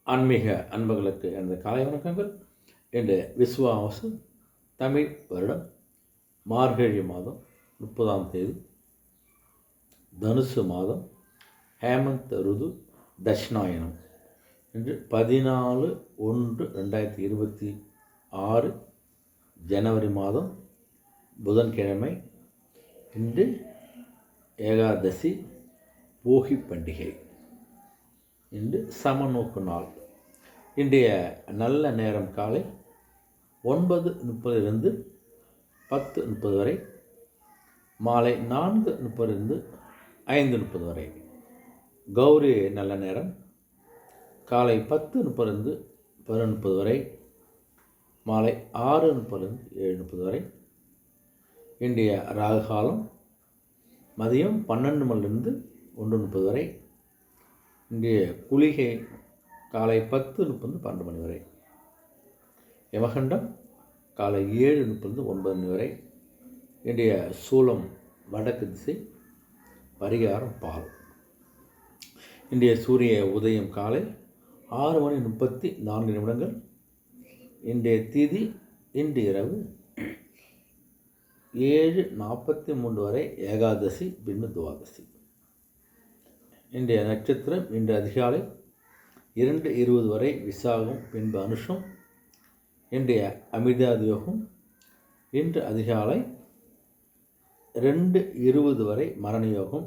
ஆன்மீக அன்பர்களுக்கு எனது காலை வணக்கங்கள். இன்று விசுவாச தமிழ் வருடம் மார்கழி மாதம் 30ஆம் தேதி, தனுசு மாதம், ஹேமந்த் ருது, தட்சிணாயனம். இன்று 14/1/2026 ஜனவரி மாதம், புதன்கிழமை. இன்று ஏகாதசி, போகி பண்டிகை. இன்று சமநோக்கு நாள். இன்றைய நல்ல நேரம் காலை 9:30 10:30 வரை, மாலை 4:30 5:30 வரை. கௌரி நல்ல நேரம் காலை 10:30 11:30 வரை, மாலை 6:30 7:30 வரை. இன்றைய ராகு காலம் மதியம் 12 மணிலிருந்து 1:30 வரை. இன்றைய குளிகை காலை 10:30 12 மணி வரை. யமகண்டம் காலை 7:30 9 மணி வரை. இன்றைய சூலம் வடக்கு திசை, பரிகாரம் பால். இன்றைய சூரிய உதயம் காலை 6:34. இன்றைய திதி இன்று இரவு 7:43 வரை ஏகாதசி, பின்பு துவாதசி. இன்றைய நட்சத்திரம் இன்று அதிகாலை 2:20 வரை விசாகம், பின்பு அனுஷம். இன்றைய அமிர்தாதி யோகம் இன்று அதிகாலை 2:20 வரை மரண யோகம்,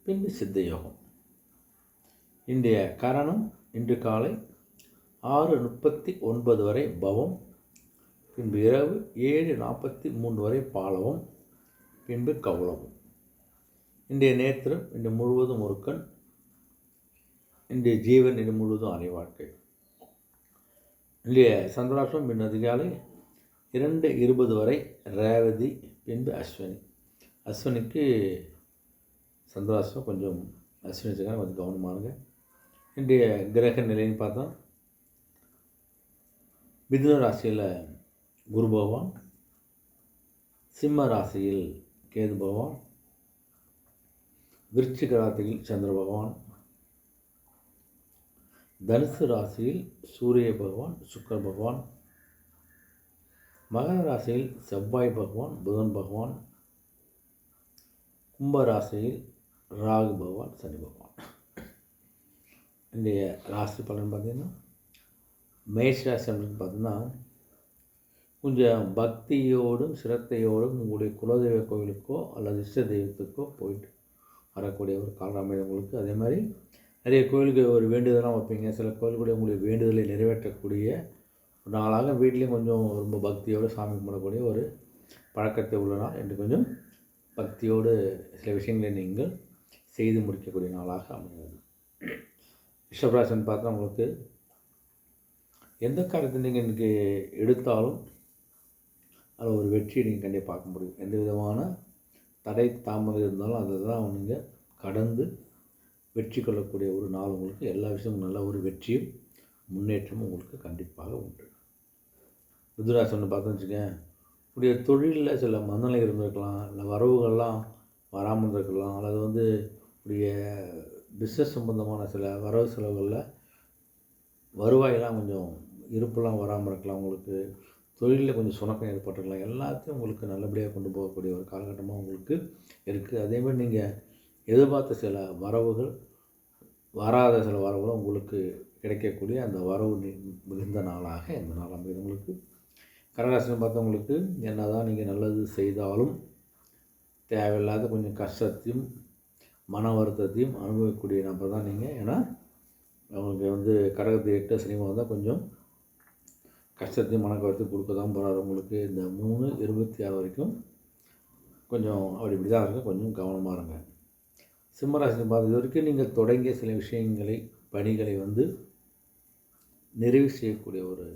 பின்பு சித்த யோகம். இன்றைய கரணம் இன்று காலை 6:39 வரை பவம், பின்பு இரவு 7:43 வரை பாலவம், பின்பு கௌளவம். இன்றைய நேத்திரம் இன்று முழுவதும் ஒரு கண். இன்றைய ஜீவன் இன்று முழுவதும் அரை வாழ்க்கை. இன்றைய சந்திராஷ்டம் பின் அதிகாலை 2:20 வரை ரேவதி, பின்பு அஸ்வினி. அஸ்வினிக்கு சந்திராஷ்டம் கொஞ்சம், அஸ்வினிக்காக கொஞ்சம் கவனமானுங்க. இன்றைய கிரக நிலைன்னு பார்த்தா, மிதுன ராசியில் குரு பகவான், சிம்ம ராசியில் கேது பகவான், விருச்சிக ராசியில் சந்திர பகவான், தனுசு ராசியில் சூரிய பகவான், சுக்கிர பகவான், மகர ராசியில் செவ்வாய் பகவான், புதன் பகவான், கும்ப ராசியில் ராகு பகவான், சனி பகவான். இன்றைய ராசி பலன் பார்த்திங்கன்னா, மேஷ ராசி அப்படின்னு பார்த்தீங்கன்னா, கொஞ்சம் பக்தியோடும் சிரத்தையோடும் உங்களுடைய குலதெய்வ கோவிலுக்கோ அல்லது இஷ்ட தெய்வத்துக்கோ போயிட்டு வரக்கூடிய ஒரு காலராம உங்களுக்கு. அதே மாதிரி நிறைய கோயிலுக்கு ஒரு வேண்டுதலாம் வைப்பீங்க. சில கோயிலுடைய உங்களுடைய வேண்டுதலை நிறைவேற்றக்கூடிய ஒரு நாளாக வீட்லேயும் கொஞ்சம் ரொம்ப பக்தியோடு சாமி கும்பிடக்கூடிய ஒரு பழக்கத்தை உள்ள நாள். என்று கொஞ்சம் பக்தியோடு சில விஷயங்களை நீங்கள் செய்து முடிக்கக்கூடிய நாளாக அமைகிறது. ரிஷபராசின்னு பார்த்தா, உங்களுக்கு எந்த காரியத்தை நீங்கள் இன்றைக்கி எடுத்தாலும் அதில் ஒரு வெற்றியை நீங்கள் கண்டிப்பாக பார்க்க முடியும். எந்த விதமான தடை தாமதம் இருந்தாலும் அதை தான் நீங்கள் கடந்து வெற்றி கொள்ளக்கூடிய ஒரு நாள். உங்களுக்கு எல்லா விஷயமும் நல்ல ஒரு வெற்றியும் முன்னேற்றமும் உங்களுக்கு கண்டிப்பாக உண்டு. மிதுராசன்னு பார்த்தோன்னு வச்சுக்கேன், உடைய தொழிலில் சில மனநிலை இருந்திருக்கலாம், இல்லை வரவுகள்லாம் வராமல் இருந்திருக்கலாம், அல்லது உடைய பிஸ்னஸ் சம்பந்தமான சில வரவு செலவுகளில் வருவாயெல்லாம் கொஞ்சம் இருப்பெல்லாம் வராமல் இருக்கலாம். உங்களுக்கு தொழிலில் கொஞ்சம் சுணக்கம் ஏற்பட்டுருக்கலாம். எல்லாத்தையும் உங்களுக்கு நல்லபடியாக கொண்டு போகக்கூடிய ஒரு காலகட்டமாக உங்களுக்கு இருக்குது. அதேமாதிரி நீங்கள் எதிர்பார்த்த சில வரவுகள், வராத சில வரவுகளும் உங்களுக்கு கிடைக்கக்கூடிய அந்த வரவு மிகுந்த நாளாக இந்த நாள் அமைகிறது. உங்களுக்கு கடகராசின்னு பார்த்தவங்களுக்கு என்ன தான் நீங்கள் நல்லது செய்தாலும் தேவையில்லாத கொஞ்சம் கஷ்டத்தையும் மன வருத்தத்தையும் அனுபவிக்கக்கூடிய நபர் தான் நீங்கள். ஏன்னா அவங்களுக்கு கடகத்தை 8 சினிமா வந்தால் கொஞ்சம் கஷ்டத்தையும் மனக்கவத்தையும் கொடுக்க தான் போகிறாரு. உங்களுக்கு இந்த 3/26 வரைக்கும் கொஞ்சம் இப்படி தான் இருக்கும். கொஞ்சம் கவனமாக இருங்க. சிம்மராசின்னு பார்த்து, இது வரைக்கும் நீங்கள் தொடங்கிய சில விஷயங்களை, பணிகளை நிறைவு செய்யக்கூடிய ஒரு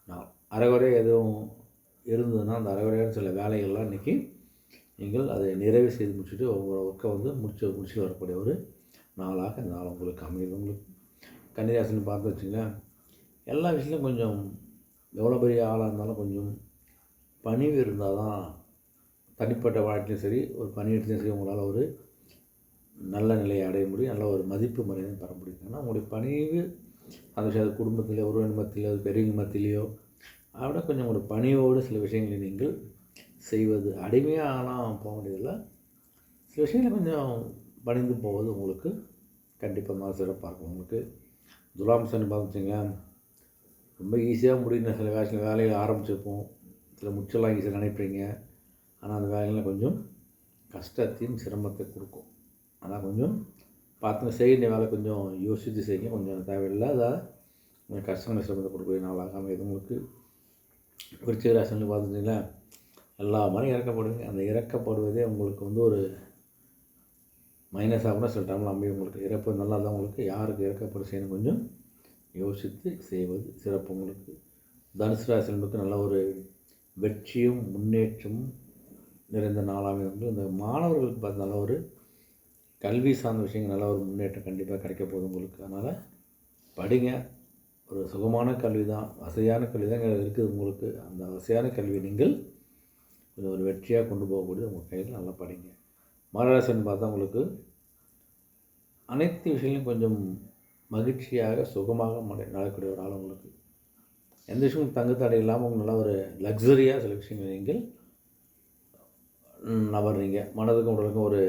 நாள். அரைகுறை எதுவும் இருந்ததுன்னா அந்த அரைகுறையான சில வேலைகள்லாம் இன்றைக்கி நீங்கள் அதை நிறைவு செய்து முடிச்சுட்டு ஒவ்வொரு ஒர்க்கை முடிச்சு வரக்கூடிய ஒரு நாளாக இந்த நாள் உங்களுக்கு அமையுது. உங்களுக்கு கன்னிராசின்னு பார்த்து வச்சுங்களேன், எல்லா விஷயத்துலையும் கொஞ்சம் எவ்வளோ பெரிய ஆளாக இருந்தாலும் கொஞ்சம் பணிவு இருந்தால் தான் தனிப்பட்ட வாழ்க்கையும் சரி, ஒரு பணியிடத்துலையும் சரி, உங்களால் ஒரு நல்ல நிலையை அடைய முடியும், நல்ல ஒரு மதிப்பு மரியாதை பெற முடியும். ஏன்னா உங்களுடைய பணிவு அந்த விஷயம் குடும்பத்திலேயோ உறவினர் மத்தியிலையோ பெரியவங்க மத்தியிலையோ விட கொஞ்சம் ஒரு பணியோடு சில விஷயங்களை நீங்கள் செய்வது. அடிமையாகலாம் போக வேண்டியதில்லை. சில விஷயங்களை கொஞ்சம் பணிந்து போவது உங்களுக்கு கண்டிப்பாக சிறப்பாக இருக்கும். உங்களுக்கு துலாம் சனி பார்த்துச்சிங்களேன், ரொம்ப ஈஸியாக முடியும். சில வேலையை ஆரம்பிச்சிருப்போம், சில முச்செல்லாம் ஈஸியாக நினைப்பீங்க. ஆனால் அந்த வேலையில் கொஞ்சம் கஷ்டத்தையும் சிரமத்தை கொடுக்கும். ஆனால் கொஞ்சம் பார்த்துங்க, செய்கிற வேலை கொஞ்சம் யோசித்து செய்யுங்க. கொஞ்சம் தேவையில்லாத கொஞ்சம் கஷ்டங்களை சிரமத்தை கொடுக்கக்கூடிய நாளாக அமைது. உங்களுக்கு விருச்சிக ராசின்னு பார்த்துட்டிங்களா, எல்லா மாதிரியும் இறக்கப்படுவீங்க. அந்த இறக்கப்படுவதே உங்களுக்கு வந்து ஒரு மைனஸாக கூட சில டைமில் அமையும். உங்களுக்கு இறப்பு நல்லா தான். உங்களுக்கு யாருக்கு இறக்கப்பட செய்யணும் கொஞ்சம் யோசித்து செய்வது சிறப்பு. உங்களுக்கு தனுசு ராசி என்பது நல்ல ஒரு வெற்றியும் முன்னேற்றமும் நிறைந்த நாளாகவே வந்து இந்த மாணவர்களுக்கு பார்த்து நல்ல ஒரு கல்வி சார்ந்த விஷயங்கள் நல்ல ஒரு முன்னேற்றம் கண்டிப்பாக கிடைக்க போகுது உங்களுக்கு. அதனால் படிங்க. ஒரு சுகமான கல்வி தான், வசதியான கல்வி தான் இருக்குது உங்களுக்கு. அந்த வசதியான கல்வியை நீங்கள் கொஞ்சம் ஒரு வெற்றியாக கொண்டு போகக்கூடியது உங்கள் கையில். நல்லா படிங்க. மகராசின்னு பார்த்தா உங்களுக்கு அனைத்து விஷயங்களும் கொஞ்சம் மகிழ்ச்சியாக சுகமாக நடக்கக்கூடிய ஒரு ஆள். உங்களுக்கு எந்த விஷயமும் தங்குத்தடை இல்லாமல் உங்களுக்கு நல்லா ஒரு லக்ஸரியாக சில விஷயங்கள் நீங்கள் நபர்றீங்க. மனதுக்கும் உடலுக்கும் ஒரு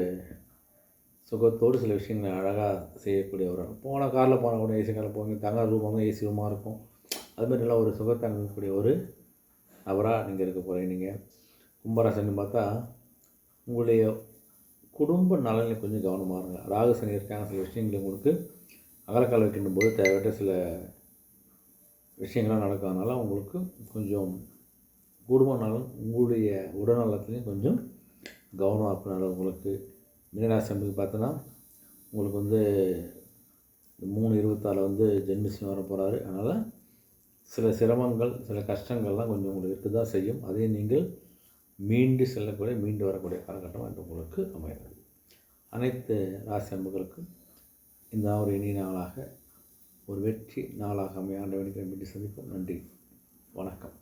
சுகத்தோடு சில விஷயங்களை அழகாக செய்யக்கூடிய ஒரு போனால் காரில் போனால் கூட ஏசி காரில் போவீங்க. தங்க ரூம் வந்து ஏசி ரூமாக இருக்கும். அதுமாதிரி நல்லா ஒரு சுகத்தை அனுப்பக்கூடிய ஒரு நபராக நீங்கள் இருக்க போகிறீங்க. நீங்கள் கும்பராசின்னு பார்த்தா உங்களுடைய குடும்ப நலனில் கொஞ்சம் கவனமாக இருங்க. ராகு சனி இருக்காங்க. சில விஷயங்கள் உங்களுக்கு அகலக்கால் வைக்கின்ற போது தேவையற்ற சில விஷயங்கள்லாம் நடக்கிறதுனால உங்களுக்கு கொஞ்சம் குடும்ப நலன் உங்களுடைய உடல்நலத்துலேயும் கொஞ்சம் கவனமாக இருக்கிறனால உங்களுக்கு மீனராசி பார்த்தோன்னா உங்களுக்கு வந்து 3/26 வந்து ஜென்மசனி வர போகிறாரு. அதனால் சில சிரமங்கள் சில கஷ்டங்கள்லாம் கொஞ்சம் உங்களுக்கு இருக்க தான் செய்யும். அதை நீங்கள் மீண்டு வரக்கூடிய காலகட்டம் என்று உங்களுக்கு அமைகிறது. அனைத்து ராசி அன்புகளுக்கும் இந்த ஒரு இனிய நாளாக ஒரு வெற்றி நாளாக அமைய ஆண்டவனுக்கு மீண்டும் சந்திப்போம். நன்றி, வணக்கம்.